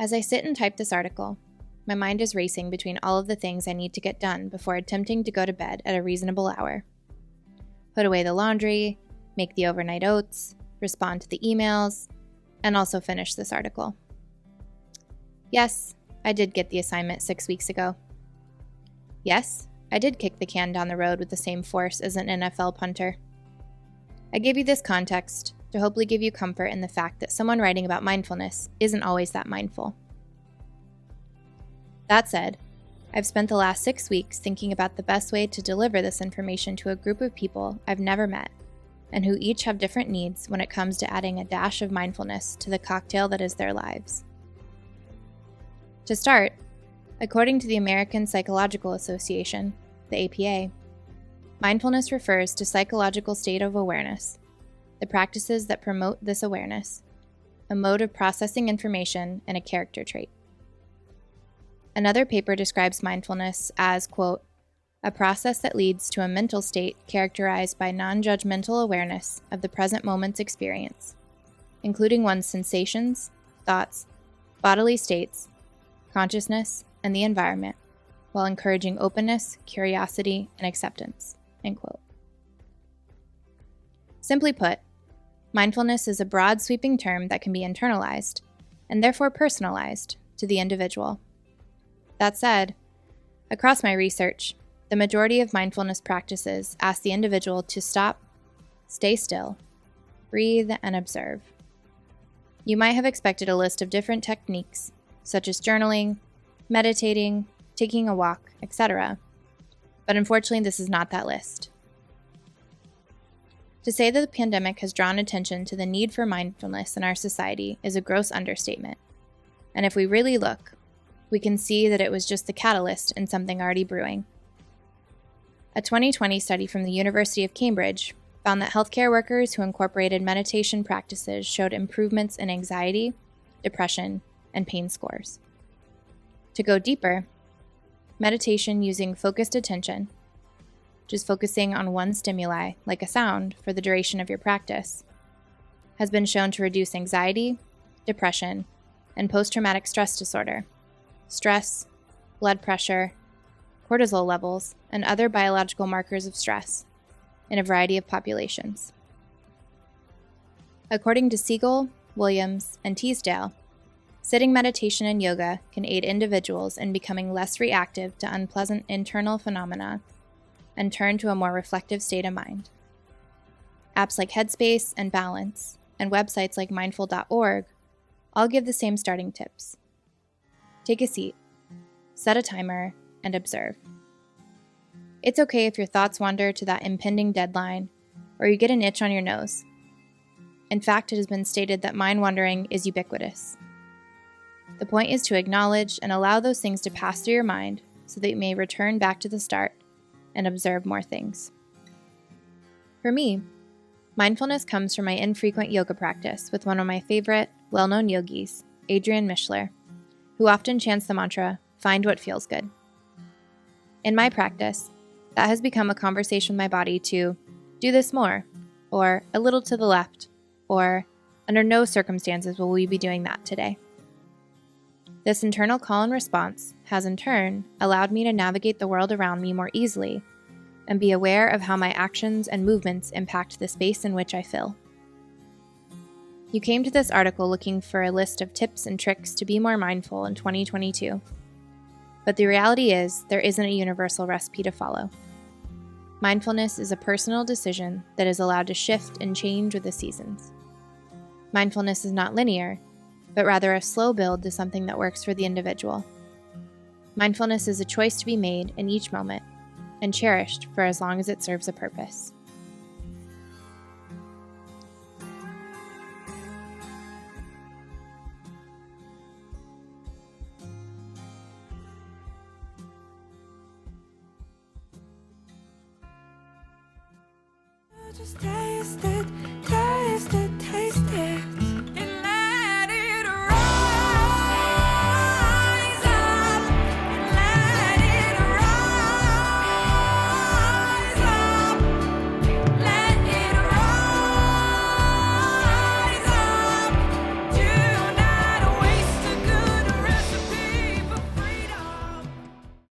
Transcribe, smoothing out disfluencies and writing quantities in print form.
As I sit and type this article, my mind is racing between all of the things I need to get done before attempting to go to bed at a reasonable hour. Put away the laundry, make the overnight oats, respond to the emails, and also finish this article. Yes, I did get the assignment 6 weeks ago. Yes, I did kick the can down the road with the same force as an NFL punter. I gave you this context to hopefully give you comfort in the fact that someone writing about mindfulness isn't always that mindful. That said, I've spent the last 6 weeks thinking about the best way to deliver this information to a group of people I've never met, and who each have different needs when it comes to adding a dash of mindfulness to the cocktail that is their lives. To start, according to the American Psychological Association, the APA, mindfulness refers to psychological state of awareness, the practices that promote this awareness, a mode of processing information, and a character trait. Another paper describes mindfulness as, quote, a process that leads to a mental state characterized by non-judgmental awareness of the present moment's experience, including one's sensations, thoughts, bodily states, consciousness, and the environment, while encouraging openness, curiosity, and acceptance, end quote. Simply put, mindfulness is a broad, sweeping term that can be internalized, and therefore personalized, to the individual. That said, across my research, the majority of mindfulness practices ask the individual to stop, stay still, breathe, and observe. You might have expected a list of different techniques, such as journaling, meditating, taking a walk, etc., but unfortunately this is not that list. To say that the pandemic has drawn attention to the need for mindfulness in our society is a gross understatement, and if we really look, we can see that it was just the catalyst in something already brewing. A 2020 study from the University of Cambridge found that healthcare workers who incorporated meditation practices showed improvements in anxiety, depression, and pain scores. To go deeper, meditation using focused attention, just focusing on one stimuli, like a sound, for the duration of your practice, has been shown to reduce anxiety, depression, and post-traumatic stress disorder, stress, blood pressure, cortisol levels, and other biological markers of stress in a variety of populations. According to Siegel, Williams, and Teasdale, sitting meditation and yoga can aid individuals in becoming less reactive to unpleasant internal phenomena and turn to a more reflective state of mind. Apps like Headspace and Balance, and websites like mindful.org all give the same starting tips. Take a seat, set a timer, and observe. It's okay if your thoughts wander to that impending deadline, or you get an itch on your nose. In fact, it has been stated that mind wandering is ubiquitous. The point is to acknowledge and allow those things to pass through your mind so that you may return back to the start and observe more things. For me, mindfulness comes from my infrequent yoga practice with one of my favorite, well-known yogis, Adrienne Mishler, who often chants the mantra, "Find what feels good." In my practice, that has become a conversation with my body to do this more, or a little to the left, or under no circumstances will we be doing that today. This internal call and response has in turn allowed me to navigate the world around me more easily and be aware of how my actions and movements impact the space in which I fill. You came to this article looking for a list of tips and tricks to be more mindful in 2022. But the reality is, there isn't a universal recipe to follow. Mindfulness is a personal decision that is allowed to shift and change with the seasons. Mindfulness is not linear, but rather a slow build to something that works for the individual. Mindfulness is a choice to be made in each moment and cherished for as long as it serves a purpose. Just taste it.